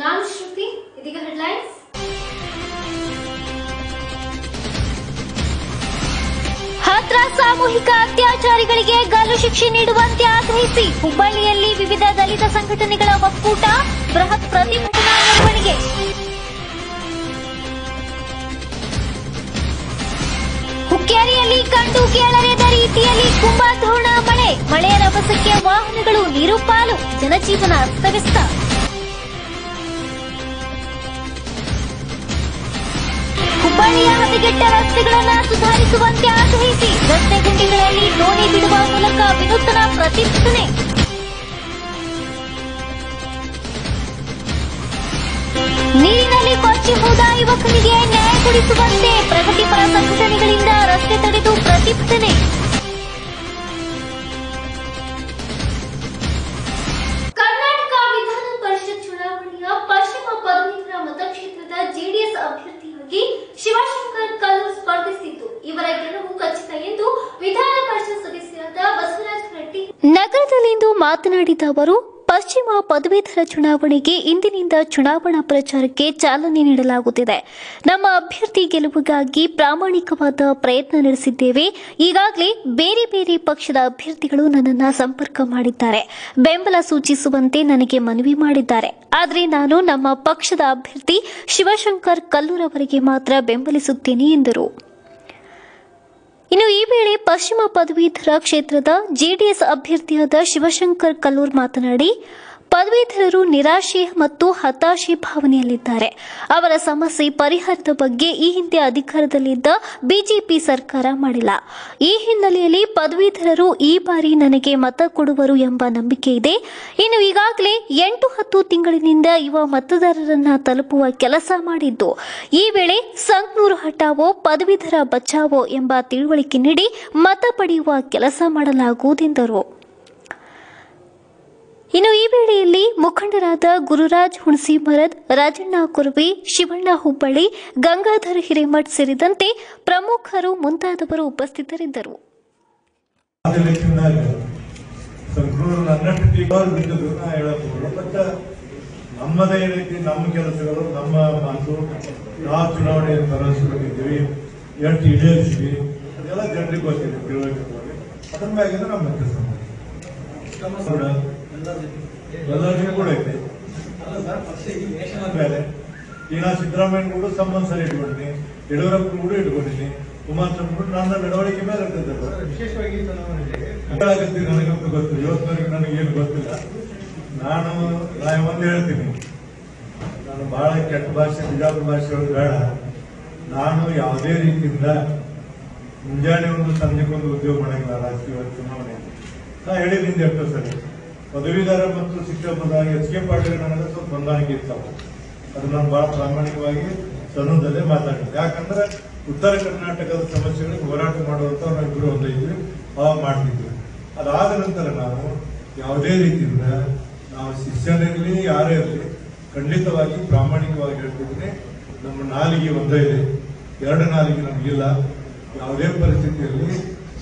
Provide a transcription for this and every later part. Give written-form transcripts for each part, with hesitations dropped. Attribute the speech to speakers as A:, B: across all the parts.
A: ನಾನು ಶ್ರುತಿ. ಇದೀಗ ಹೆಡ್ಲೈನ್ಸ್. ಹಾಥ್ರಸ್ ಸಾಮೂಹಿಕ ಅತ್ಯಾಚಾರಿಗಳಿಗೆ ಗಲ್ಲು ಶಿಕ್ಷೆ ನೀಡುವಂತೆ ಆಗ್ರಹಿಸಿ ಹುಬ್ಬಳ್ಳಿಯಲ್ಲಿ ವಿವಿಧ ದಲಿತ ಸಂಘಟನೆಗಳ ಒಕ್ಕೂಟ ಬೃಹತ್ ಪ್ರತಿಭಟನಾ ಮೆರವಣಿಗೆ. ಹುಕ್ಕೇರಿಯಲ್ಲಿ ಕಂಡು ಕೇಳರಿಯದ ರೀತಿಯಲ್ಲಿ ಕುಂಭದ್ರೋಣ ಮಳೆಯ ರಭಸಕ್ಕೆ ವಾಹನಗಳು ನೀರು ಪಾಲು, ಜನಜೀವನ ಅಸ್ತವ್ಯಸ್ತ. ಹುಬ್ಬಳ್ಳಿಯ ಹದಗೆಟ್ಟ ರಸ್ತೆಗಳನ್ನು ಸುಧಾರಿಸುವಂತೆ ಆಗ್ರಹಿಸಿ ರಸ್ತೆ ಗುಂಡಿಗಳಲ್ಲಿ ದೋಣಿ ಬಿಡುವ ಮೂಲಕ ವಿನೂತನ ಪ್ರತಿಭಟನೆ. ನೀರಿನಲ್ಲಿ ಕೊಚ್ಚಿ ಹೋದ ಯುವಕನಿಗೆ ನ್ಯಾಯ ಕೊಡಿಸುವಂತೆ ಪ್ರಗತಿಪರ ಸಂಘಟನೆಗಳಿಂದ ರಸ್ತೆ ತಡೆದು ಪ್ರತಿಭಟನೆ. ಕರ್ನಾಟಕ ವಿಧಾನ ಪರಿಷತ್ ಚುನಾವಣೆಯ ಪಶ್ಚಿಮ ಪದವೀಧರ ಮತಕ್ಷೇತ್ರದ ಜೆಡಿಎಸ್ ಅಭ್ಯರ್ಥಿಯಾಗಿ ಶಿವಶಂಕರ್ ಕಲ್ಲೂರ್ ಸ್ಪರ್ಧಿಸಿದ್ದು ಇವರ ಗೆಲುವು ಖಚಿತ ಎಂದು ವಿಧಾನ ಪರಿಷತ್ ಸದಸ್ಯರಾದ ಬಸವರಾಜ ರೆಡ್ಡಿ ನಗರದಲ್ಲಿಂದು ಮಾತನಾಡಿದ ಅವರು, ಪಶ್ಚಿಮ ಪದವೀಧರ ಚುನಾವಣೆಗೆ ಇಂದಿನಿಂದ ಚುನಾವಣಾ ಪ್ರಚಾರಕ್ಕೆ ಚಾಲನೆ ನೀಡಲಾಗುತ್ತಿದೆ. ನಮ್ಮ ಅಭ್ಯರ್ಥಿ ಗೆಲುವಿಗಾಗಿ ಪ್ರಾಮಾಣಿಕವಾದ ಪ್ರಯತ್ನ ನಡೆಸಿದ್ದೇವೆ. ಈಗಾಗಲೇ ಬೇರೆ ಬೇರೆ ಪಕ್ಷದ ಅಭ್ಯರ್ಥಿಗಳು ನನ್ನನ್ನು ಸಂಪರ್ಕ ಮಾಡಿದ್ದಾರೆ, ಬೆಂಬಲ ಸೂಚಿಸುವಂತೆ ನನಗೆ ಮನವಿ ಮಾಡಿದ್ದಾರೆ. ಆದರೆ ನಾನು ನಮ್ಮ ಪಕ್ಷದ ಅಭ್ಯರ್ಥಿ ಶಿವಶಂಕರ್ ಕಲ್ಲೂರ್ ಅವರಿಗೆ ಮಾತ್ರ ಬೆಂಬಲಿಸುತ್ತೇನೆ ಎಂದರು. ಇನ್ನು ಈ ವೇಳೆ ಪಶ್ಚಿಮ ಪದವೀಧರ ಕ್ಷೇತ್ರದ ಜೆಡಿಎಸ್ ಅಭ್ಯರ್ಥಿಯಾದ ಶಿವಶಂಕರ್ ಕಲ್ಲೂರ್ ಮಾತನಾಡಿ, ಪದವೀಧರರು ನಿರಾಶೆ ಮತ್ತು ಹತಾಶೆ ಭಾವನೆಯಲ್ಲಿದ್ದಾರೆ. ಅವರ ಸಮಸ್ಯೆ ಪರಿಹಾರದ ಬಗ್ಗೆ ಈ ಹಿಂದೆ ಅಧಿಕಾರದಲ್ಲಿದ್ದ ಬಿಜೆಪಿ ಸರ್ಕಾರ ಮಾಡಿಲ್ಲ. ಈ ಹಿನ್ನೆಲೆಯಲ್ಲಿ ಪದವೀಧರರು ಈ ಬಾರಿ ನನಗೆ ಮತ ಕೊಡುವರು ಎಂಬ ನಂಬಿಕೆ ಇದೆ. ಇನ್ನು ಈಗಾಗಲೇ 8-10 ತಿಂಗಳಿನಿಂದ ಯುವ ಮತದಾರರನ್ನ ತಲುಪುವ ಕೆಲಸ ಮಾಡಿದ್ದು, ಈ ವೇಳೆ ಸಂಕ್ನೂರು ಹಟಾವೋ ಪದವೀಧರ ಬಚಾವೋ ಎಂಬ ತಿಳುವಳಿಕೆ ನೀಡಿ ಮತ ಪಡೆಯುವ ಕೆಲಸ ಮಾಡಲಾಗುವುದೆಂದರು. ಇನ್ನು ಈ ವೇಳೆಯಲ್ಲಿ ಮುಖಂಡರಾದ ಗುರುರಾಜ್ ಹುಣಸಿಮರದ್, ರಾಜಣ್ಣ ಕುರ್ವಿ, ಶಿವಣ್ಣ ಹುಬ್ಬಳ್ಳಿ, ಗಂಗಾಧರ್ ಹಿರೇಮಠ್ ಸೇರಿದಂತೆ ಪ್ರಮುಖರು ಮುಂತಾದವರು ಉಪಸ್ಥಿತರಿದ್ದರು.
B: ನಮ್ಮದೇ ರೀತಿ ನಮ್ಮ ಕೆಲಸಗಳು, ನಮ್ಮ ಮಾತು, ನಾವು ಚುನಾವಣೆಯನ್ನು ತರಿಸ್ಕೊಂಡಿದ್ದೀವಿ, ಎಷ್ಟು ಈಡೇರಿಸಿವಿ ಅದೆಲ್ಲ ಜನರಿಗೆ ಗೊತ್ತಿದೆ, ತಿಳುವಳಿಕೆ. ಅದ್ರ ಮ್ಯಾಗಿಂದ ನಮ್ಮ ಕೆಲಸ ಎಲ್ಲರಿಗೂ ಕೂಡ ಐತೆ. ಈಗ ನಾ ಸಿದ್ದರಾಮಯ್ಯ ಕೂಡ ಸಂಬಂಧ ಸರಿ ಇಟ್ಕೊಂಡಿನಿ, ಯಡಿಯೂರಪ್ಪ ಕೂಡ ಇಟ್ಕೊಂಡಿನಿ, ಕುಮಾರಸ್ವಾಮಿ ಕೂಡ ನನ್ನ ನಡವಳಿಕೆ ಮೇಲೆ ವಿಶೇಷವಾಗಿ ನನಗಂತೂ ಗೊತ್ತಿಲ್ಲ. ಇವತ್ತಿನವರೆಗೆ ನನಗೇನು ಗೊತ್ತಿಲ್ಲ. ನಾನು ಒಂದು ಹೇಳ್ತೀನಿ, ನಾನು ಬಹಳ ಕೆಟ್ಟ ಭಾಷೆ, ಬಿಜಾಪುರ ಭಾಷೆ ಬೇಡ. ನಾನು ಯಾವುದೇ ರೀತಿಯಿಂದ ಮುಂಜಾನೆ ಒಂದು ಸಂಜೆಗೊಂದು ಉದ್ಯೋಗ ಮಾಡಂಗಿಲ್ಲ ರಾಜಕೀಯ ಚುನಾವಣೆ. ನಾ ಹೇಳಿದ್ದೀನಿ ಎಷ್ಟೋ ಸರಿ, ಪದವೀಧರ ಮತ್ತು ಶಿಕ್ಷಕರ ಎಚ್.ಕೆ. ಪಾಟೀಲ್ ನನಗೆ ಸ್ವಲ್ಪ ಹೊಂದಾಣಿಕೆ ಇರ್ತಾವೆ. ಅದು ನಾನು ಬಹಳ ಪ್ರಾಮಾಣಿಕವಾಗಿ ಸದನದಲ್ಲೇ ಮಾತಾಡಿದ್ದೆ. ಯಾಕಂದ್ರೆ ಉತ್ತರ ಕರ್ನಾಟಕದ ಸಮಸ್ಯೆಗಳಿಗೆ ಹೋರಾಟ ಮಾಡುವಂತ ನಾವಿಬ್ಬರು ಒಂದಿದ್ವಿ, ಅವಾಗ ಮಾಡ್ತಿದ್ವಿ. ಅದಾದ ನಂತರ ನಾವು ಯಾವುದೇ ರೀತಿಯಿಂದ ನಾವು ಶಿಷ್ಯನಿರಲಿ ಯಾರೇ ಇರಲಿ ಖಂಡಿತವಾಗಿ ಪ್ರಾಮಾಣಿಕವಾಗಿ ಹೇಳ್ತಿದ್ದೀನಿ, ನಮ್ಮ ನಾಲಿಗೆ ಒಂದೇ ಇದೆ, ಎರಡು ನಾಲಿಗೆ ನಮಗಿಲ್ಲ. ಯಾವುದೇ ಪರಿಸ್ಥಿತಿಯಲ್ಲಿ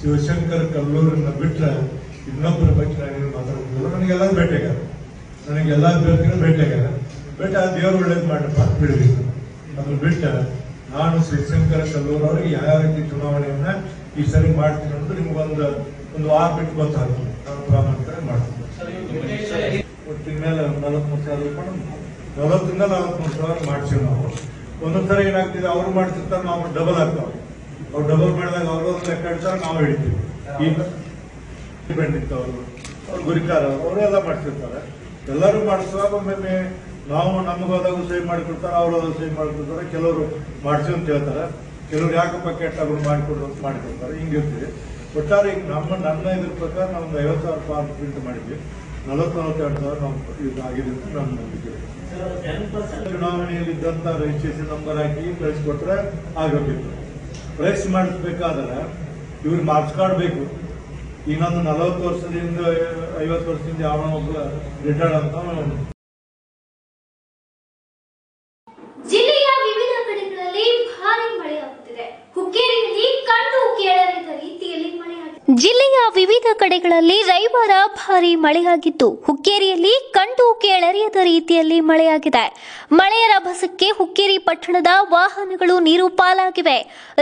B: ಶಿವಶಂಕರ್ ಕಲ್ಲೂರನ್ನ ಬಿಟ್ಟರೆ ಇನ್ನೊಬ್ಬರ ಬಗ್ಗೆ ನಾನೇನು ಮಾತಾಡೋದಿಲ್ಲ. ನನಗೆಲ್ಲರೂ ಭೇಟಿಯಾಗ, ನನಗೆಲ್ಲ ಅಭ್ಯರ್ಥಿಗಳು ಭೇಟಿಯಾಗ ದೇವರು ಒಳ್ಳೇದು ಮಾಡಪ್ಪ ಅಂತ ಬಿಡಬೇಕು. ಅದನ್ನು ಬಿಟ್ಟ ನಾನು ಶಿವಶಂಕರ ಕಲ್ಲೂರ್ ಅವರಿಗೆ ಯಾವ ರೀತಿ ಚುನಾವಣೆಯನ್ನ ಈ ಸರಿ ಮಾಡ್ತೀನಿ ಅನ್ನೋದು ನಿಮ್ಗೊಂದು ವಾರ ಬಿಟ್ಟು ಗೊತ್ತಾಗ್ತದೆ. ನಾನು ಪ್ರಾಮಾಣಿಕ ಮಾಡ್ತೀನಿ. ಒಟ್ಟಿನ ಮೇಲೆ 43,000 ರೂಪಾಯಿ, 40ರಿಂದ 43,000 ಮಾಡ್ತೀವಿ ನಾವು. ಒಂದೊಂದ್ ಸರಿ ಏನಾಗ್ತಿದೆ, ಅವ್ರು ಮಾಡ್ತಿರ್ತಾರೆ, ನಾವು ಡಬಲ್ ಆಗ್ತಾವೆ. ಅವ್ರು ಡಬಲ್ ಮಾಡಿದಾಗ ಅವರು ಲೆಕ್ಕ ಇಡ್ತಾರೆ, ನಾವು ಹೇಳ್ತೀವಿ. ಈಗ ಬಂದಿತ್ತವರು, ಅವ್ರು ಗುರಿಕಾರ ಅವರೆಲ್ಲ ಮಾಡ್ತಿರ್ತಾರೆ. ಎಲ್ಲರೂ ಮಾಡಿಸುವಾಗ ಒಮ್ಮೆ ನಾವು ನಮಗೋದಾಗ ಸಹಿ ಮಾಡಿಕೊಡ್ತಾರೆ, ಅವರು ಸಹಿ ಮಾಡಿಕೊಡ್ತಾರೆ. ಕೆಲವರು ಮಾಡಿಸಿ ಅಂತ ಹೇಳ್ತಾರೆ, ಕೆಲವರು ಯಾಕಪ್ಪ ಕೆಟ್ಟ ಮಾಡಿಕೊಡು ಅಂತ ಮಾಡಿಕೊಡ್ತಾರೆ. ಹಿಂಗಿರ್ತೀವಿ. ಒಟ್ಟಾರೆ ಈಗ ನನ್ನ ಇದ್ರ ಪ್ರಕಾರ ನಾವು 50,000 ಫಾರ್ಮ್ ಪ್ರಿಂಟ್ ಮಾಡಿದ್ವಿ. 40-42,000 ನಾವು ಆಗಿದೆ ಅಂತ ನಮ್ಮ ನಂಬಿಕೆ. ಚುನಾವಣೆಯಲ್ಲಿದ್ದಂತ ರಿಜಿಸ್ಟ್ರೇಷನ್ ನಂಬರ್ ಹಾಕಿ ಕಳಿಸ್ಕೊಟ್ರೆ ಆಗೋಗಿತ್ತು. ಪ್ರೈಸ್ ಮಾಡಿಸ್ಬೇಕಾದ್ರೆ ಇವ್ರಿಗೆ ಮಾರ್ಕ್ಸ್ ಕಾರ್ಡ್ ಬೇಕು. ಇನ್ನೊಂದು 40 ವರ್ಷದಿಂದ 50 ವರ್ಷದಿಂದ ಯಾವ ಒಬ್ಬ ರಿಟೈರ್ಡ್ ಅಂತ.
A: ಜಿಲ್ಲೆಯ ವಿವಿಧ ಕಡೆಗಳಲ್ಲಿ ಭಾರಿ ಮಳೆಯಾಗುತ್ತಿದೆ. ಹುಕ್ಕೇರಿಯಲ್ಲಿ ಕಂಡು ಕೇಳರಿದ ರೀತಿಯಲ್ಲಿ ಮಳೆಯಾಗಿದೆ. ಜಿಲ್ಲೆಯ ವಿವಿಧ ಕಡೆಗಳಲ್ಲಿ ರವಿವಾರ ಭಾರೀ ಮಳೆಯಾಗಿದ್ದು ಹುಕ್ಕೇರಿಯಲ್ಲಿ ಕಂಡು ಕೇಳರಿಯದ ರೀತಿಯಲ್ಲಿ ಮಳೆಯಾಗಿದೆ. ಮಳೆಯ ರಭಸಕ್ಕೆ ಹುಕ್ಕೇರಿ ಪಟ್ಟಣದ ವಾಹನಗಳು ನೀರು ಪಾಲಾಗಿವೆ.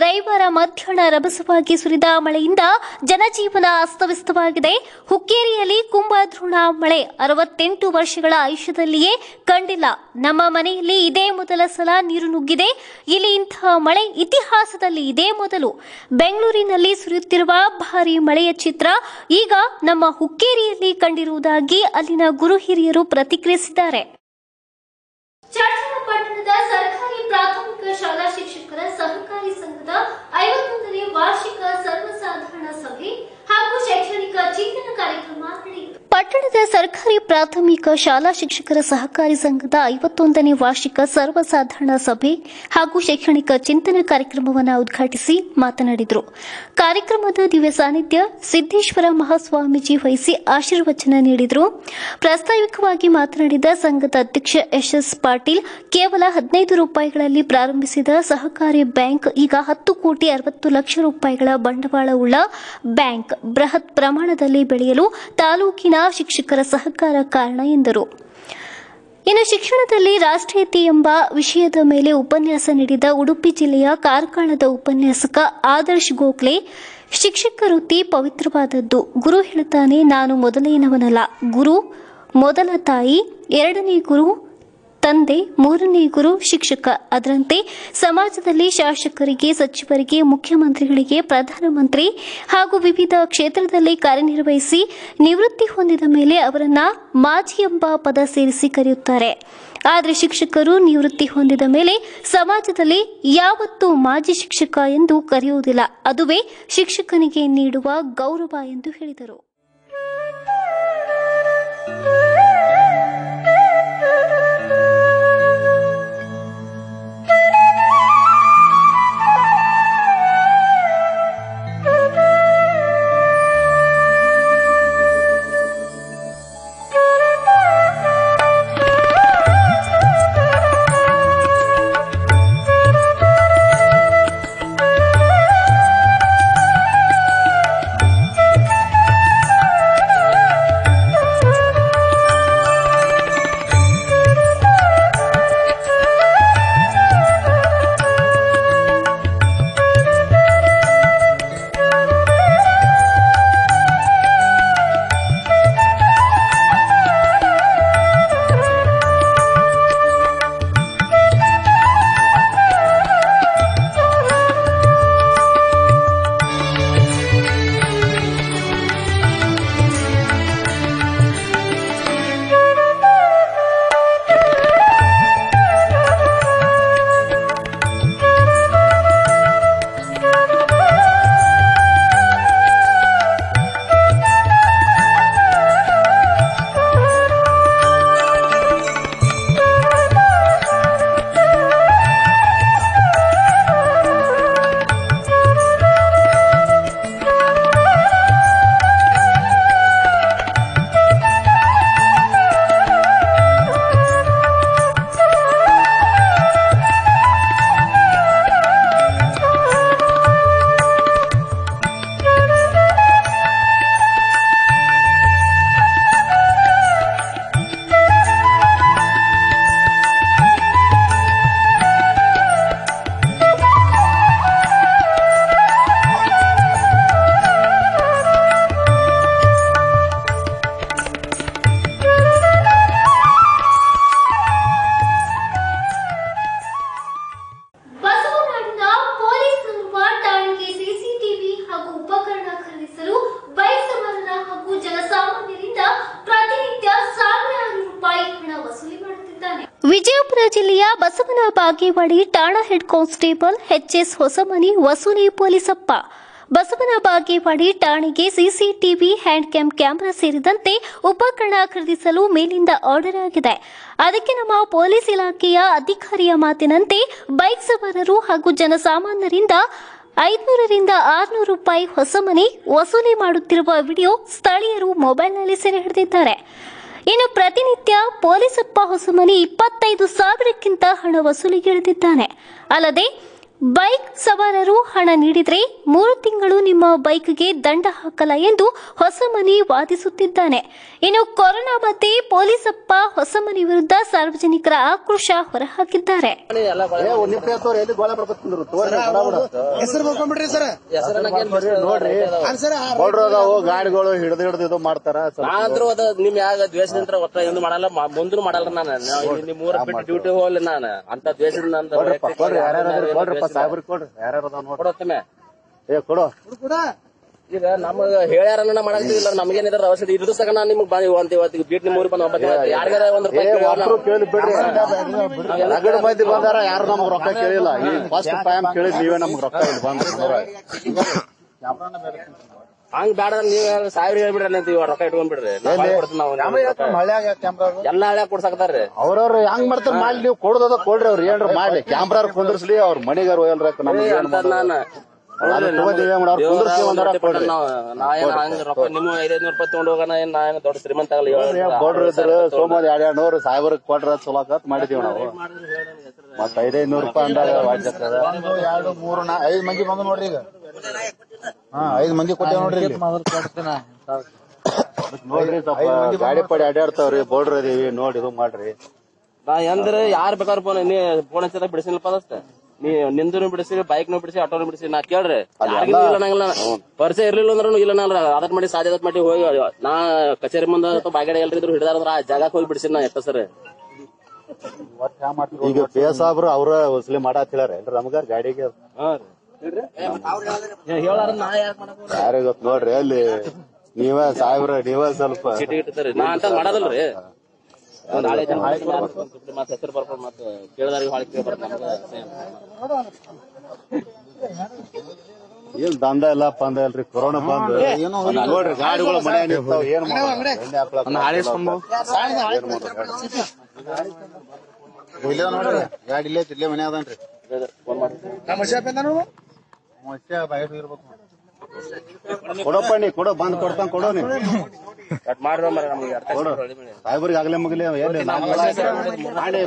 A: ರವಿವಾರ ಮಧ್ಯಾಹ್ನ ರಭಸವಾಗಿ ಸುರಿದ ಮಳೆಯಿಂದ ಜನಜೀವನ ಅಸ್ತವ್ಯಸ್ತವಾಗಿದೆ. ಹುಕ್ಕೇರಿಯಲ್ಲಿ ಕುಂಭದ್ರೋಣ ಮಳೆ 68 ವರ್ಷಗಳ ಆಯುಷ್ಯದಲ್ಲಿಯೇ ಕಂಡಿಲ್ಲ. ನಮ್ಮ ಮನೆಯಲ್ಲಿ ಇದೇ ಮೊದಲ ಸಲ ನೀರು ನುಗ್ಗಿದೆ. ಇಲ್ಲಿ ಇಂತಹ ಮಳೆ ಇತಿಹಾಸದಲ್ಲಿ ಇದೇ ಮೊದಲು. ಬೆಂಗಳೂರಿನಲ್ಲಿ ಸುರಿಯುತ್ತಿರುವ ಭಾರೀ ಮಳೆಯ ಚಿತ್ರ ಈಗ ನಮ್ಮ ಹುಕ್ಕೇರಿಯಲ್ಲಿ ಕಂಡಿರುವುದಾಗಿ ಅಲ್ಲಿನ ಗುರು ಹಿರಿಯರು ಪ್ರತಿಕ್ರಿಯಿಸಿದ್ದಾರೆ. ಪಟ್ಟಣದ ಸರ್ಕಾರಿ ಪ್ರಾಥಮಿಕ ಶಾಲಾ ಶಿಕ್ಷಕರ ಸಹಕಾರಿ ಸಂಘದ 51ನೇ ವಾರ್ಷಿಕ ಸರ್ವಸಾಧಾರಣ ಸಭೆ ಹಾಗೂ ಶೈಕ್ಷಣಿಕ ಚಿಂತನ ಕಾರ್ಯಕ್ರಮ ನಡೆಯಿತು. ಪಟ್ಟಣದ ಸರ್ಕಾರಿ ಪ್ರಾಥಮಿಕ ಶಾಲಾ ಶಿಕ್ಷಕರ ಸಹಕಾರಿ ಸಂಘದ 51ನೇ ವಾರ್ಷಿಕ ಸರ್ವಸಾಧಾರಣ ಸಭೆ ಹಾಗೂ ಶೈಕ್ಷಣಿಕ ಚಿಂತನ ಕಾರ್ಯಕ್ರಮವನ್ನು ಉದ್ಘಾಟಿಸಿ ಮಾತನಾಡಿದರು. ಕಾರ್ಯಕ್ರಮದ ದಿವ್ಯ ಸಾನ್ನಿಧ್ಯ ಸಿದ್ದೇಶ್ವರ ಮಹಾಸ್ವಾಮೀಜಿ ವಹಿಸಿ ಆಶೀರ್ವಚನ ನೀಡಿದರು. ಪ್ರಾಸ್ತಾವಿಕವಾಗಿ ಮಾತನಾಡಿದ ಸಂಘದ ಅಧ್ಯಕ್ಷ ಎಸ್ ಪಾಟೀಲ್, ಕೇವಲ 15 ರೂಪಾಯಿಗಳಲ್ಲಿ ಪ್ರಾರಂಭಿಸಿದ ಸಹಕಾರಿ ಬ್ಯಾಂಕ್ ಈಗ 10 ಕೋಟಿ 60 ಲಕ್ಷ ರೂಪಾಯಿಗಳ ಬಂಡವಾಳವುಳ್ಳ ಬ್ಯಾಂಕ್. ಬೃಹತ್ ಪ್ರಮಾಣದಲ್ಲಿ ಬೆಳೆಯಲು ತಾಲೂಕಿನ ಶಿಕ್ಷಕರ ಸಹಕಾರ ಕಾರಣ ಎಂದರು. ಇನ್ನು ಶಿಕ್ಷಣದಲ್ಲಿ ರಾಷ್ಟ್ರೀಯತೆ ಎಂಬ ವಿಷಯದ ಮೇಲೆ ಉಪನ್ಯಾಸ ನೀಡಿದ ಉಡುಪಿ ಜಿಲ್ಲೆಯ ಕಾರ್ಕಳದ ಉಪನ್ಯಾಸಕ ಆದರ್ಶ್ ಗೋಖಲೆ, ಶಿಕ್ಷಕ ವೃತ್ತಿ ಪವಿತ್ರವಾದದ್ದು. ಗುರು ಹೇಳುತ್ತಾನೆ, ನಾನು ಮೊದಲನೇವನಲ್ಲ, ಗುರು ಮೊದಲ ತಾಯಿ, ಎರಡನೇ ಗುರು ತಂದೆ, ಮೂರನೇ ಗುರು ಶಿಕ್ಷಕ. ಅದರಂತೆ ಸಮಾಜದಲ್ಲಿ ಶಾಸಕರಿಗೆ, ಸಚಿವರಿಗೆ, ಮುಖ್ಯಮಂತ್ರಿಗಳಿಗೆ, ಪ್ರಧಾನಮಂತ್ರಿ ಹಾಗೂ ವಿವಿಧ ಕ್ಷೇತ್ರದಲ್ಲಿ ಕಾರ್ಯನಿರ್ವಹಿಸಿ ನಿವೃತ್ತಿ ಹೊಂದಿದ ಮೇಲೆ ಅವರನ್ನ ಮಾಜಿ ಎಂಬ ಪದ ಸೇರಿಸಿ ಕರೆಯುತ್ತಾರೆ. ಆದರೆ ಶಿಕ್ಷಕರು ನಿವೃತ್ತಿ ಹೊಂದಿದ ಮೇಲೆ ಸಮಾಜದಲ್ಲಿ ಯಾವತ್ತೂ ಮಾಜಿ ಶಿಕ್ಷಕ ಎಂದು ಕರೆಯುವುದಿಲ್ಲ. ಅದುವೇ ಶಿಕ್ಷಕನಿಗೆ ನೀಡುವ ಗೌರವ ಎಂದು ಹೇಳಿದರು. ವಿಜಯಪುರ ಜಿಲ್ಲೆಯ ಬಸವನ ಬಾಗೇವಾಡಿ ಠಾಣಾ ಹೆಡ್ ಕಾನ್ಸ್ಟೇಬಲ್ ಎಚ್ಎಸ್ ಹೊಸಮನಿ ವಸೂಲಿ ಪೊಲೀಸಪ್ಪ. ಬಸವನ ಬಾಗೇವಾಡಿ ಠಾಣೆಗೆ ಸಿಸಿಟಿವಿ, ಹ್ಯಾಂಡ್ ಕ್ಯಾಮೆರಾ ಸೇರಿದಂತೆ ಉಪಕರಣ ಖರೀದಿಸಲು ಮೇಲಿಂದ ಆರ್ಡರ್ ಆಗಿದೆ. ಅದಕ್ಕೆ ನಮ್ಮ ಪೊಲೀಸ್ ಇಲಾಖೆಯ ಅಧಿಕಾರಿಯ ಮಾತಿನಂತೆ ಬೈಕ್ ಸವಾರರು ಹಾಗೂ ಜನಸಾಮಾನ್ಯರಿಂದ 500 ರಿಂದ 600 ರೂಪಾಯಿ ಹೊಸಮನಿ ವಸೂಲಿ ಮಾಡುತ್ತಿರುವ ವಿಡಿಯೋ ಸ್ಥಳೀಯರು ಮೊಬೈಲ್ನಲ್ಲಿ ಸೆರೆ ಹಿಡಿದಿದ್ದಾರೆ. ಇನ್ನು ಪ್ರತಿನಿತ್ಯ ಪೊಲೀಸಪ್ಪ ಹೊಸಮನಿ 25,000ಕ್ಕಿಂತ ಹಣ ವಸೂಲಿಗಿಳಿದಿದ್ದಾನೆ. ಅಲ್ಲದೆ ಬೈಕ್ ಸವಾರರು ಹಣ ನೀಡಿದರೆ 3 ತಿಂಗಳು ನಿಮ್ಮ ಬೈಕ್ಗೆ ದಂಡ ಹಾಕಲ್ಲ ಎಂದು ಹೊಸಮನಿ ವಾದಿಸುತ್ತಿದ್ದಾನೆ. ಇನ್ನು ಕೊರೋನಾ ಮಧ್ಯೆ ಪೊಲೀಸಪ್ಪ ಹೊಸಮನಿ ವಿರುದ್ಧ ಸಾರ್ವಜನಿಕರ ಆಕ್ರೋಶ ಹೊರಹಾಕಿದ್ದಾರೆ.
C: ಗಾಡಿಗಳು ಹಿಡಿದು ಇದು ಮಾಡ್ತಾರ. ನಿಮ್ ಯಾವ ದ್ವೇಷದಿಂದ ಒಟ್ಟ ಎಂದು ಮಾಡಲ್ಲ, ಮುಂದೂ ಮಾಡಲ್ಲ. ನಾನು ನಿಮ್ ಊರ ಬಿಟ್ಟು ಡ್ಯೂಟಿ ಹೋಗ್ಲಿ. ನಾನು ಅಂತ ದ್ವೇಷದಿಂದ ಈಗ ನಮಗ ಹೇಳ್ಯಾರ ಮಾಡಕ್ತಿಲ್ಲ. ನಮಗೇನಿದ್ರ ಅವಶ್ಯಕತೆ ಇದ್ರ ಸಕ ನಾನು ನಿಮ್ಗೆ ಇವತ್ತಿಗೆ ಬೀಟ್ ನಿಮ್ ಊರಿಗೆ ಬಂದ ಯಾರಿಗಾರ ಒಂದ್ ರೂಪಾಯಿ ಮಂದಿ ಬಂದಾರ. ಯಾರು ನಮಗ್ ರೊಕ್ಕ ಕೇಳಿಲ್ಲ. ಫಸ್ಟ್ ಟೈಮ್ ಕೇಳಿದ್ ನೀವೇ ನಮಗ್ ರೊಕ್ಕ ಬಂದ್ರ ಹಂಗ್ ಬೇಡ. ನೀವ್ ಸಾವಿರ ಹೇಳ್ಬಿಡ್ರಿ ಅಂತ ರೊಕ್ಕ ಇಟ್ಕೊಂಡ್ಬಿಡ್ರಿ. ಎಲ್ಲಾ ಹಳ್ಯಾಗ ಕೊಡ್ಸಾಕತಾರ್ರಿ. ಅವ್ರವ್ರು ಹೆಂಗ್ ಮಾಡ್ತಾರ ಮಾಡಿ. ನೀವು ಕೊಡೋದ ಕೊಡ್ರಿ. ಅವ್ರು ಏನ್ರ ಮಾಡ್ಲಿ. ಕ್ಯಾಮ್ರಾ ಕುಂದ್ರಸ್ಲಿ. ಅವ್ರ ಮನೆಗಾರ ಹೋಯಲ್ರ. ರೊಕ್ಕ ನಿಮ್ 500 ರೂಪಾಯಿ ತಗೊಂಡ್ ಹೋಗೋಣ. ನಾ ಏನ್ ದೊಡ್ಡ ಶ್ರೀಮಂತ ಆಗಲ್ಲ. ಕೊಡ್ರಿ ಸೋಮವಾರ 200 ಸಾವಿರ ಕೊಡ್ರ ಚಲೋ ಮಾಡಿದೀವಿ ನಾವು. ಮತ್ತ 500 ರೂಪಾಯಿ ಅಂದಾಗ 2, 3, 5 ಮಂದಿ ಬಂದು ನೋಡ್ರಿ. ಈಗ 5 ಮಂದಿ ಕೊಟ್ಟೇವ್ ನೋಡ್ರಿ. ನೋಡ್ರಿ ಗಾಡಿ ಪಡಿ ಅಡ್ಯಾಡ್ತಾವ್ರಿ. ಬೋರ್ಡ್ರ್ ಅದೀವಿ ನೋಡಿ ಇದು ಮಾಡ್ರಿ. ನಾ ಎಂದ್ರ ಯಾರು ಬೇಕಾದ್ರೆ ಫೋನ್ ಹಚ್ಚದ ಬಿಡಿಸಿಲ್ಪ ಅದಷ್ಟ. ನೀ ನಿಂದೂ ಬಿಡಿಸಿ, ಬೈಕ್ ಬಿಡಿಸಿ, ಆಟೋನು ಬಿಡಿಸಿ. ನಾ ಕೇಳ್ರಿ ಇಲ್ಲ ಪರಿಚಯ ಇರ್ಲಿಲ್ಲ ಅಂದ್ರೂ ಇಲ್ಲ. ನಾನು ಅದಟ್ ಮಾಡಿ ಸಾಧ್ಯತ್ ಮಾಡಿ ಹೋಗಿ ನಾ ಕಚೇರಿ ಮುಂದ ಅಥವಾ ಬಾಗಡೆ ಎಲ್ರಿದ್ರು ಹಿಡಿದಾರಂದ್ರ ಆ ಜಾಗಕ್ಕೆ ಹೋಗಿ ಬಿಡಿಸಿ. ನಾ ಎಷ್ಟ ಸರ್ ಈಗ ಬೇಸಾಬ್ರು ಅವ್ರ ವಸೂಲಿ ಮಾಡತ್ ಹೇಳ್ಯಾರ ಎಲ್ರಿ ನಮಗ ಗಾಡಿಗೆ. ಯಾರೇ ಗೊತ್ತ ನೋಡ್ರಿ. ಅಲ್ಲಿ ನೀವ ಸಾಹೇಬ್ರ ನೀವ ಸ್ವಲ್ಪ ಚೀಟಿ ಇಟ್ಟಿರ್ತಾರಿ. ನಾ ಅಂತ ಮಾಡದಲ್ರಿ. ನಾಳೆ ಮತ್ತ ಹೆಸರು ಬರ್ಕೊಂಡು ಮತ್ತ ಕೇಳಿದಾರಿಗೆ ಹಾಳಿ ಏನ್ ದಂಧ ಇಲ್ಲ ಪಂದ ಇಲ್ರಿ. ಕೊರೋನಾ ಬಂದು ನೋಡ್ರಿ ಗಾಡಿಗಳು ಮನೆ ಏನ್ ನೋಡ್ರಿ. ಗಾಡಿ ಇಲ್ಲೇ ಇಲ್ಲೇ ಮನೆ ಅದನ್ರಿ. ಕೊಡಪ್ಪಣ್ಣಿ ಕೊಡೋ ಬಂದ್ ಕೊಡ್ತಾನ ಕೊಡೋ. ನೀವು ಸಾಹೇಬ್ರಿಗೆ ಆಗ್ಲೇ ಮುಗಿಲಿ.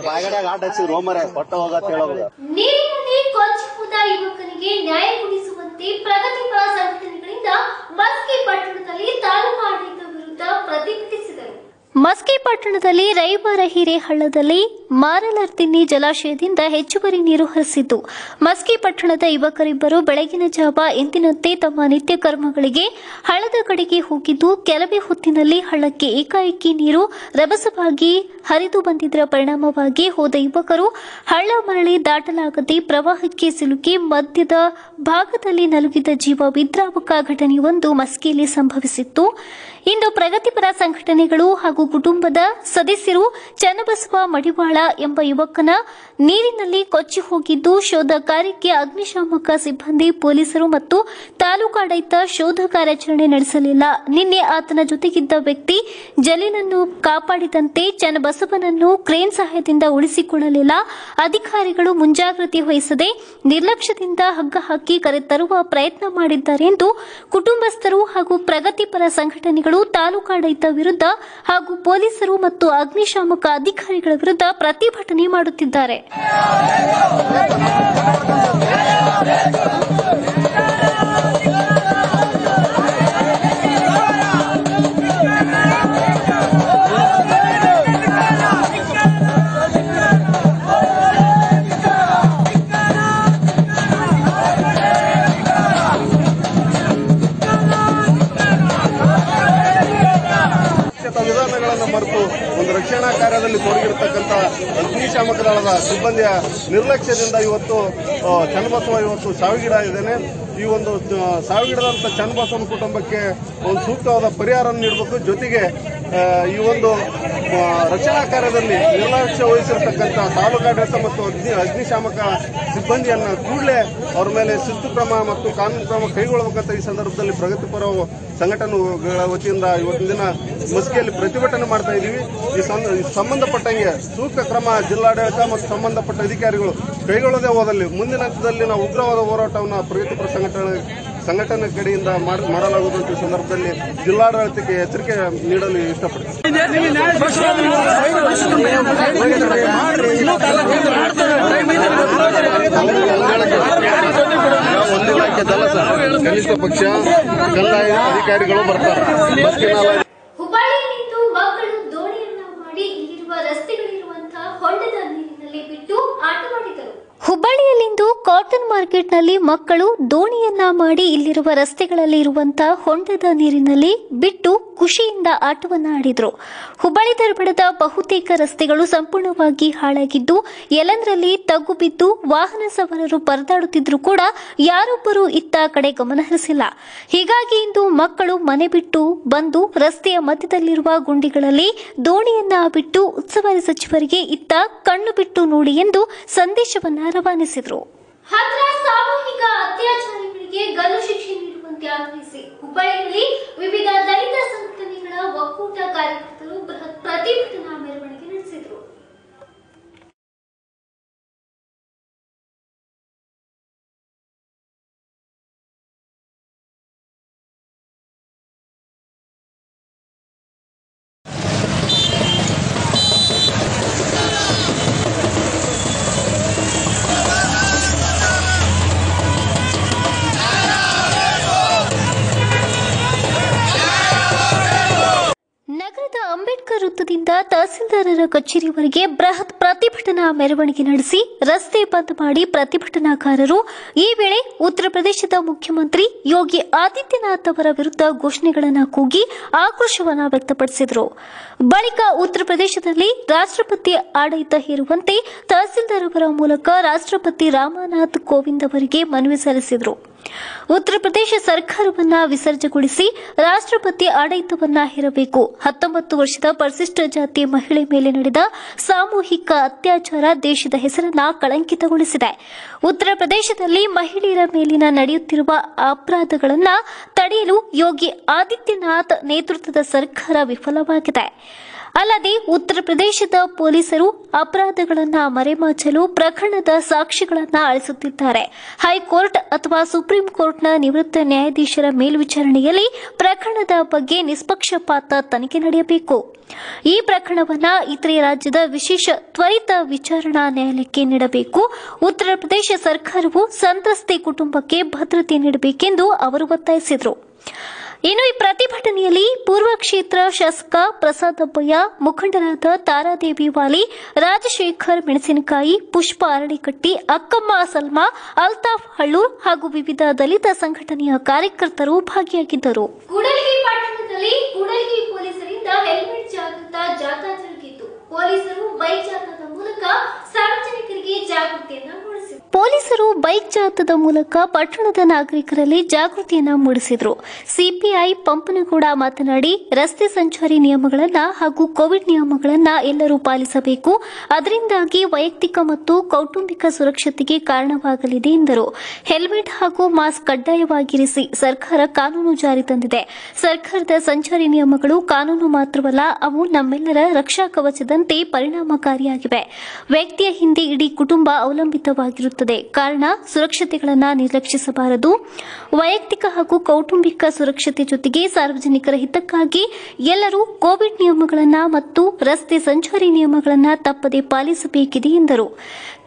C: ಬಾಗಡ್ಯಾಗ ಆಟ ಹಚ್ಚಿ ರೋಮರ ಕೊಟ್ಟ ಹೋಗತ್ ಹೇಳೋದು.
A: ನೀರಿನಲ್ಲಿ ಕೊಚ್ಚಿ ಹೋದ ಯುವಕನಿಗೆ ನ್ಯಾಯ ಕೊಡಿಸುವಂತೆ ಪ್ರಗತಿಪರ ಸಂಘಟನೆಗಳಿಂದ ಮಸ್ಕಿ ಪಟ್ಟಣದಲ್ಲಿ ತಾಲೂಕು ಆಡಳಿತ ವಿರುದ್ಧ ಪ್ರತಿಭಟಿಸಿದರು. ಮಸ್ಕಿ ಪಟ್ಟಣದಲ್ಲಿ ರೈಬಾರ ಹಿರೇಹಳ್ಳದಲ್ಲಿ ಮಾರಲರ್ತಿನ್ನಿ ಜಲಾಶಯದಿಂದ ಹೆಚ್ಚುವರಿ ನೀರು ಹರಿಸಿದ್ದು, ಮಸ್ಕಿ ಪಟ್ಟಣದ ಯುವಕರಿಬ್ಬರು ಬೆಳಗಿನ ಜಾವ ಎಂದಿನಂತೆ ತಮ್ಮ ನಿತ್ಯ ಕರ್ಮಗಳಿಗೆ ಹಳ್ಳದ ಕಡೆಗೆ ಹೋಗಿದ್ದು, ಕೆಲವೇ ಹೊತ್ತಿನಲ್ಲಿ ಹಳ್ಳಕ್ಕೆ ಏಕಾಏಕಿ ನೀರು ರಭಸವಾಗಿ ಹರಿದು ಬಂದಿದ್ದರ ಪರಿಣಾಮವಾಗಿ ಹೋದ ಯುವಕರು ಹಳ್ಳ ಮರಳಿ ದಾಟಲಾಗದೆ ಪ್ರವಾಹಕ್ಕೆ ಸಿಲುಕಿ ಮಧ್ಯದ ಭಾಗದಲ್ಲಿ ನಲುಗಿದ ಜೀವ ವಿದ್ರಾವಕ ಘಟನೆಯೊಂದು ಮಸ್ಕಿಯಲ್ಲಿ ಸಂಭವಿಸಿತ್ತು. ಇಂದು ಪ್ರಗತಿಪರ ಸಂಘಟನೆಗಳು ಹಾಗೂ ಕುಟುಂಬದ ಸದಸ್ಯರು ಚನ್ನಬಸವ ಮಡಿವಾಳ ಎಂಬ ಯುವಕನ ನೀರಿನಲ್ಲಿ ಕೊಚ್ಚಿ ಹೋಗಿದ್ದು, ಶೋಧ ಕಾರ್ಯಕ್ಕೆ ಅಗ್ನಿಶಾಮಕ ಸಿಬ್ಬಂದಿ, ಪೊಲೀಸರು ಮತ್ತು ತಾಲೂಕಾಡಳಿತ ಶೋಧ ಕಾರ್ಯಾಚರಣೆ ನಡೆಸಲಿಲ್ಲ. ನಿನ್ನೆ ಆತನ ಜೊತೆಗಿದ್ದ ವ್ಯಕ್ತಿ ಜಲೀಲನ್ನು ಕಾಪಾಡಿದಂತೆ ಚನ್ನಬಸವನನ್ನು ಕ್ರೇನ್ ಸಹಾಯದಿಂದ ಉಳಿಸಿಕೊಳ್ಳಲಿಲ್ಲ. ಅಧಿಕಾರಿಗಳು ಮುಂಜಾಗ್ರತೆ ವಹಿಸದೆ ನಿರ್ಲಕ್ಷ್ಯದಿಂದ ಹಗ್ಗ ಹಾಕಿ ಕರೆತರುವ ಪ್ರಯತ್ನ ಮಾಡಿದ್ದಾರೆ ಎಂದು ಕುಟುಂಬಸ್ಥರು ಹಾಗೂ ಪ್ರಗತಿಪರ ಸಂಘಟನೆಗಳು ತಾಲೂಕಾಡಳಿತ ವಿರುದ್ಧ ಹಾಗೂ ಪೊಲೀಸರು ಮತ್ತು ಅಗ್ನಿಶಾಮಕ ಅಧಿಕಾರಿಗಳ ವಿರುದ್ಧ ಪ್ರತಿಭಟನೆ ಮಾಡುತ್ತಿದ್ದಾರೆ.
D: ವಿಧಾನಗಳನ್ನು ಮರೆತು ಒಂದು ರಕ್ಷಣಾ ಕಾರ್ಯದಲ್ಲಿ ತೊಡಗಿರತಕ್ಕಂಥ ಅಗ್ನಿಶಾಮಕ ದಳದ ಸಿಬ್ಬಂದಿಯ ನಿರ್ಲಕ್ಷ್ಯದಿಂದ ಇವತ್ತು ಚನ್ನಬಸವ ಇವತ್ತು ಸಾವಿಗೀಡಾಗಿದ್ದೇನೆ. ಈ ಒಂದು ಸಾವಿಗೀಡಾದಂಥ ಚನ್ನಬಸವನ ಕುಟುಂಬಕ್ಕೆ ಒಂದು ಸೂಕ್ತವಾದ ಪರಿಹಾರ ನೀಡಬೇಕು. ಜೊತೆಗೆ ಈ ಒಂದು ರಕ್ಷಣಾ ಕಾರ್ಯದಲ್ಲಿ ನಿರ್ಲಕ್ಷ್ಯ ವಹಿಸಿರತಕ್ಕಂಥ ತಾಲೂಕಾಡಳಿತ ಮತ್ತು ಅಗ್ನಿಶಾಮಕ ಸಿಬ್ಬಂದಿಯನ್ನ ಕೂಡಲೇ ಅವರ ಮೇಲೆ ಶಿಸ್ತು ಕ್ರಮ ಮತ್ತು ಕಾನೂನು ಕ್ರಮ ಕೈಗೊಳ್ಳಬೇಕಂತ ಈ ಸಂದರ್ಭದಲ್ಲಿ ಪ್ರಗತಿಪರ ಸಂಘಟನೆಗಳ ವತಿಯಿಂದ ಇವತ್ತಿನ ದಿನ ಮಸ್ಕಿಯಲ್ಲಿ ಪ್ರತಿಭಟನೆ ಮಾಡ್ತಾ ಇದ್ದೀವಿ. ಈ ಸಂಬಂಧಪಟ್ಟಂಗೆ ಸೂಕ್ತ ಕ್ರಮ ಜಿಲ್ಲಾಡಳಿತ ಮತ್ತು ಸಂಬಂಧಪಟ್ಟ ಅಧಿಕಾರಿಗಳು ಕೈಗೊಳ್ಳದೆ ಹೋದಲ್ಲಿ ಮುಂದಿನ ಹಂತದಲ್ಲಿ ನಾವು ಉಗ್ರವಾದ ಹೋರಾಟವನ್ನು ಪ್ರಗತಿಪರ ಸಂಘಟನೆ ಕಡೆಯಿಂದ ಮಾಡಲಾಗುವುದು. ಈ ಸಂದರ್ಭದಲ್ಲಿ ಜಿಲ್ಲಾಡಳಿತಕ್ಕೆ ಎಚ್ಚರಿಕೆ ನೀಡಲು ಇಷ್ಟಪಡ್ತೀನಿ. ಕನಿಷ್ಠ ಪಕ್ಷ ಕಂದಾಯ ಅಧಿಕಾರಿಗಳು ಬರ್ತಾರೆ.
A: ಹುಬ್ಬಳ್ಳಿಯಲ್ಲಿಂದು ಮಕ್ಕಳು ದೋಣಿಯನ್ನ ಮಾಡಿ ಇಲ್ಲಿರುವ ರಸ್ತೆಗಳಿರುವಂತಹ ಹೊಂಡದ ನೀರಿನಲ್ಲಿ ಬಿಟ್ಟು ಆಟವಾಡಿದರು. ಹುಬ್ಬಳ್ಳಿಯಲ್ಲಿಂದು ಕಾಟನ್ ಮಾರ್ಕೆಟ್ನಲ್ಲಿ ಮಕ್ಕಳು ದೋಣಿಯನ್ನ ಮಾಡಿ ಇಲ್ಲಿರುವ ರಸ್ತೆಗಳಲ್ಲಿ ಇರುವಂತಹ ಹೊಂಡದ ನೀರಿನಲ್ಲಿ ಬಿಟ್ಟು ಖುಷಿಯಿಂದ ಆಟವನ್ನ ಆಡಿದ್ರು. ಹುಬ್ಬಳ್ಳಿ ಧಾರವಾಡದ ಬಹುತೇಕ ರಸ್ತೆಗಳು ಸಂಪೂರ್ಣವಾಗಿ ಹಾಳಾಗಿದ್ದು ಎಲ್ಲಂದ್ರಲ್ಲಿ ತಗ್ಗು ಬಿದ್ದು ವಾಹನ ಸವಾರರು ಪರದಾಡುತ್ತಿದ್ರು ಕೂಡ ಯಾರೊಬ್ಬರು ಇತ್ತ ಕಡೆ ಗಮನ ಹರಿಸಿಲ್ಲ. ಹೀಗಾಗಿ ಇಂದು ಮಕ್ಕಳು ಮನೆ ಬಿಟ್ಟು ಬಂದು ರಸ್ತೆಯ ಮಧ್ಯದಲ್ಲಿರುವ ಗುಂಡಿಗಳಲ್ಲಿ ದೋಣಿಯನ್ನ ಬಿಟ್ಟು ಉಸ್ತುವಾರಿ ಸಚಿವರಿಗೆ ಇತ್ತ ಕಣ್ಣು ಬಿಟ್ಟು ನೋಡಿ ಎಂದು ಸಂದೇಶವನ್ನ ರವಾನಿಸಿದರು. ಹಾಥ್ರಸ್ ಸಾಮೂಹಿಕ ಅತ್ಯಾಚಾರಿಗಳಿಗೆ ಗಲ್ಲು ಶಿಕ್ಷೆ ನೀಡುವಂತೆ ಆಗ್ರಹಿಸಿ ಹುಬ್ಬಳ್ಳಿಯಲ್ಲಿ ವಿವಿಧ ದಲಿತ ಸಂಘಟನೆಗಳ ಒಕ್ಕೂಟ ಕಾರ್ಯಕರ್ತರು ಬೃಹತ್ ಪ್ರತಿಭಟನಾ ಮೆರವಣಿಗೆ ನಡೆಸಿದರು. ನಗರದ ಅಂಬೇಡ್ಕರ್ ವೃತ್ತದಿಂದ ತಹಸೀಲ್ದಾರರ ಕಚೇರಿವರೆಗೆ ಬೃಹತ್ ಪ್ರತಿಭಟನಾ ಮೆರವಣಿಗೆ ನಡೆಸಿ ರಸ್ತೆ ಬಂದ್ ಮಾಡಿ ಪ್ರತಿಭಟನಾಕಾರರು ಈ ವೇಳೆ ಉತ್ತರ ಪ್ರದೇಶದ ಮುಖ್ಯಮಂತ್ರಿ ಯೋಗಿ ಆದಿತ್ಯನಾಥ್ ಅವರ ವಿರುದ್ಧ ಘೋಷಣೆಗಳನ್ನು ಕೂಗಿ ಆಕ್ರೋಶವನ್ನು ವ್ಯಕ್ತಪಡಿಸಿದರು. ಬಳಿಕ ಉತ್ತರ ಪ್ರದೇಶದಲ್ಲಿ ರಾಷ್ಟ್ರಪತಿ ಆಡಳಿತ ಹೇರುವಂತೆ ತಹಸೀಲ್ದಾರ್ ಅವರ ಮೂಲಕ ರಾಷ್ಟ್ರಪತಿ ರಾಮನಾಥ್ ಕೋವಿಂದ್ ಅವರಿಗೆ ಮನವಿ ಸಲ್ಲಿಸಿದರು. ಉತ್ತರ ಪ್ರದೇಶ ಸರ್ಕಾರವನ್ನ ವಿಸರ್ಜನೆಗೊಳಿಸಿ ರಾಷ್ಟ್ರಪತಿ ಆಡಳಿತವನ್ನ ಹೇರಬೇಕು. 19 ವರ್ಷದ ಪರಿಶಿಷ್ಟ ಜಾತಿ ಮಹಿಳೆ ಮೇಲೆ ನಡೆದ ಸಾಮೂಹಿಕ ಅತ್ಯಾಚಾರ ದೇಶದ ಹೆಸರನ್ನ ಕಳಂಕಿತಗೊಳಿಸಿದೆ. ಉತ್ತರ ಪ್ರದೇಶದಲ್ಲಿ ಮಹಿಳೆಯರ ಮೇಲಿನ ನಡೆಯುತ್ತಿರುವ ಅಪರಾಧಗಳನ್ನು ತಡೆಯಲು ಯೋಗಿ ಆದಿತ್ಯನಾಥ್ ನೇತೃತ್ವದ ಸರ್ಕಾರ ವಿಫಲವಾಗಿದೆ. ಅಲ್ಲದೆ ಉತ್ತರ ಪ್ರದೇಶದ ಪೊಲೀಸರು ಅಪರಾಧಗಳನ್ನು ಮರೆಮಾಚಲು ಪ್ರಕರಣದ ಸಾಕ್ಷಿಗಳನ್ನು ಅಳಿಸುತ್ತಿದ್ದಾರೆ. ಹೈಕೋರ್ಟ್ ಅಥವಾ ಸುಪ್ರೀಂ ಕೋರ್ಟ್ನ ನಿವೃತ್ತ ನ್ಯಾಯಾಧೀಶರ ಮೇಲ್ವಿಚಾರಣೆಯಲ್ಲಿ ಪ್ರಕರಣದ ಬಗ್ಗೆ ನಿಷ್ಪಕ್ಷಪಾತ ತನಿಖೆ ನಡೆಯಬೇಕು. ಈ ಪ್ರಕರಣವನ್ನು ಇತರೆ ರಾಜ್ಯದ ವಿಶೇಷ ತ್ವರಿತ ವಿಚಾರಣಾ ನ್ಯಾಯಾಲಯಕ್ಕೆ ನೀಡಬೇಕು. ಉತ್ತರ ಪ್ರದೇಶ ಸರ್ಕಾರವು ಸಂತ್ರಸ್ತೆ ಕುಟುಂಬಕ್ಕೆ ಭದ್ರತೆ ನೀಡಬೇಕೆಂದು ಅವರು ಒತ್ತಾಯಿಸಿದರು. ಇನ್ನು ಈ ಪ್ರತಿಭಟನೆಯಲ್ಲಿ ಪೂರ್ವ ಕ್ಷೇತ್ರ ಶಾಸಕ ಪ್ರಸಾದ್ ಅಬ್ಬಯ್ಯ, ಮುಖಂಡರಾದ ತಾರಾದೇವಿ ವಾಲಿ, ರಾಜಶೇಖರ್ ಮೆಣಸಿನಕಾಯಿ, ಪುಷ್ಪ ಅರಳಿಕಟ್ಟಿ, ಅಕ್ಕಮ್ಮ ಸಲ್ಮಾ, ಅಲ್ತಾಫ್ ಹಳ್ಳೂರ್ ಹಾಗೂ ವಿವಿಧ ದಲಿತ ಸಂಘಟನೆಯ ಕಾರ್ಯಕರ್ತರು ಭಾಗಿಯಾಗಿದ್ದರು. ಕೂಡಲಗಿ ಪಟ್ಟಣದಲ್ಲಿ ಕೂಡಲಗಿ ಪೊಲೀಸರಿಂದ ಹೆಲ್ಮೆಟ್ ಜಾಗೃತ ಜಾಥಾ ಜರುಗಿತು. ಪೊಲೀಸರು ಬೈಕ್ ಜಾಥಾದ ಮೂಲಕ ಸಾರ್ವಜನಿಕರಿಗೆ ಜಾಗೃತಿಯನ್ನು ಮೂಡಿಸಿದರು. ಪೊಲೀಸರು ಬೈಕ್ ಜಾಥಾದ ಮೂಲಕ ಪಟ್ಟಣದ ನಾಗರಿಕರಲ್ಲಿ ಜಾಗೃತಿಯನ್ನು ಮೂಡಿಸಿದರು. ಸಿಪಿಐ ಪಂಪನಗೌಡ ಮಾತನಾಡಿ, ರಸ್ತೆ ಸಂಚಾರಿ ನಿಯಮಗಳನ್ನು ಹಾಗೂ ಕೋವಿಡ್ ನಿಯಮಗಳನ್ನು ಎಲ್ಲರೂ ಪಾಲಿಸಬೇಕು. ಅದರಿಂದಾಗಿ ವೈಯಕ್ತಿಕ ಮತ್ತು ಕೌಟುಂಬಿಕ ಸುರಕ್ಷತೆಗೆ ಕಾರಣವಾಗಲಿದೆ ಎಂದರು. ಹೆಲ್ಮೆಟ್ ಹಾಗೂ ಮಾಸ್ಕ್ ಕಡ್ಡಾಯವಾಗಿರಿಸಿ ಸರ್ಕಾರ ಕಾನೂನು ಜಾರಿ ತಂದಿದೆ. ಸರ್ಕಾರದ ಸಂಚಾರಿ ನಿಯಮಗಳು ಕಾನೂನು ಮಾತ್ರವಲ್ಲ, ಅವು ನಮ್ಮೆಲ್ಲರ ರಕ್ಷಾ ಕವಚದಂತೆ ಪರಿಣಾಮಕಾರಿಯಾಗಿವೆ. ವ್ಯಕ್ತಿಯ ಹಿಂದೆ ಇಡೀ ಕುಟುಂಬ ಅವಲಂಬಿತವಾಗಿರುತ್ತದೆ. ಕಾರಣ ಸುರಕ್ಷತೆಗಳನ್ನು ನಿರ್ಲಕ್ಷಿಸಬಾರದು. ವೈಯಕ್ತಿಕ ಹಾಗೂ ಕೌಟುಂಬಿಕ ಸುರಕ್ಷತೆ ಜೊತೆಗೆ ಸಾರ್ವಜನಿಕರ ಹಿತಕ್ಕಾಗಿ ಎಲ್ಲರೂ ಕೋವಿಡ್ ನಿಯಮಗಳನ್ನು ಮತ್ತು ರಸ್ತೆ ಸಂಚಾರಿ ನಿಯಮಗಳನ್ನು ತಪ್ಪದೆ ಪಾಲಿಸಬೇಕಿದೆ ಎಂದರು.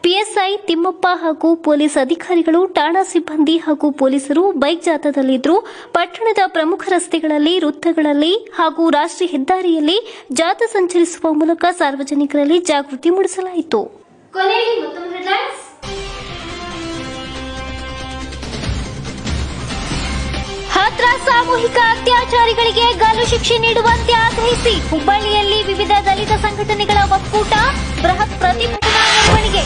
A: ಪಿಎಸ್ಐ ತಿಮ್ಮಪ್ಪ ಹಾಗೂ ಪೊಲೀಸ್ ಅಧಿಕಾರಿಗಳು, ಠಾಣಾ ಸಿಬ್ಬಂದಿ ಹಾಗೂ ಪೊಲೀಸರು ಬೈಕ್ ಜಾಥಾದಲ್ಲಿದ್ದರು. ಪಟ್ಟಣದ ಪ್ರಮುಖ ರಸ್ತೆಗಳಲ್ಲಿ, ವೃತ್ತಗಳಲ್ಲಿ ಹಾಗೂ ರಾಷ್ಟ್ರೀಯ ಹೆದ್ದಾರಿಯಲ್ಲಿ ಜಾಥಾ ಸಂಚರಿಸುವ ಮೂಲಕ ಸಾರ್ವಜನಿಕರಲ್ಲಿ ಜಾಗೃತಿ ಮೂಡಿಸಲಾಯಿತು. ಹಾಥ್ರಸ್ ಸಾಮೂಹಿಕ ಅತ್ಯಾಚಾರಿಗಳಿಗೆ ಗಲ್ಲು ಶಿಕ್ಷೆ ನೀಡುವಂತೆ ಆಗ್ರಹಿಸಿ ಹುಬ್ಬಳ್ಳಿಯಲ್ಲಿ ವಿವಿಧ ದಲಿತ ಸಂಘಟನೆಗಳ ಒಕ್ಕೂಟ ಬೃಹತ್ ಪ್ರತಿಭಟನಾ ಮೆರವಣಿಗೆ.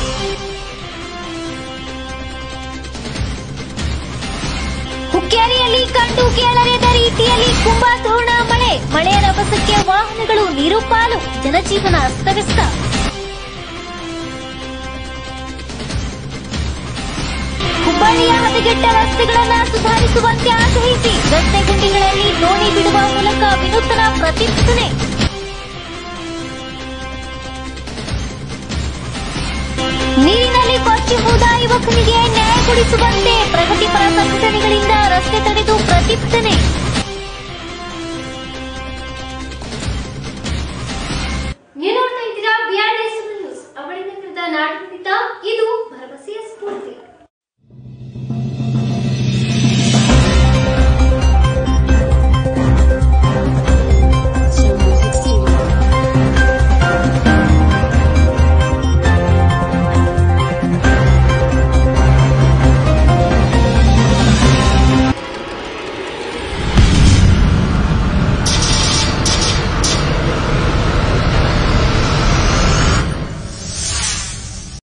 A: ಹುಕ್ಕೇರಿಯಲ್ಲಿ ಕಂಡು ಕೇಳರಿಯದ ರೀತಿಯಲ್ಲಿ ಕುಂಭದ್ರೋಣ ಮಳೆಯ ರಭಸಕ್ಕೆ ವಾಹನಗಳು ನೀರು ಪಾಲು, ಜನಜೀವನ ಅಸ್ತವ್ಯಸ್ತ. ಹುಬ್ಬಳ್ಳಿಯ ಹದಗೆಟ್ಟ ರಸ್ತೆಗಳನ್ನು ಸುಧಾರಿಸುವಂತೆ ಆಗ್ರಹಿಸಿ ರಸ್ತೆ ಗುಂಡಿಗಳಲ್ಲಿ ದೋಣಿ ಬಿಡುವ ಮೂಲಕ ವಿನೂತನ ಪ್ರತಿಭಟನೆ. ನೀರಿನಲ್ಲಿ ಕೊಚ್ಚಿ ಹೋದ ಯುವಕನಿಗೆ ನ್ಯಾಯ ಕೊಡಿಸುವಂತೆ ಪ್ರಗತಿಪರ ಸಂಘಟನೆಗಳಿಂದ ರಸ್ತೆ ತಡೆದು ಪ್ರತಿಭಟನೆ.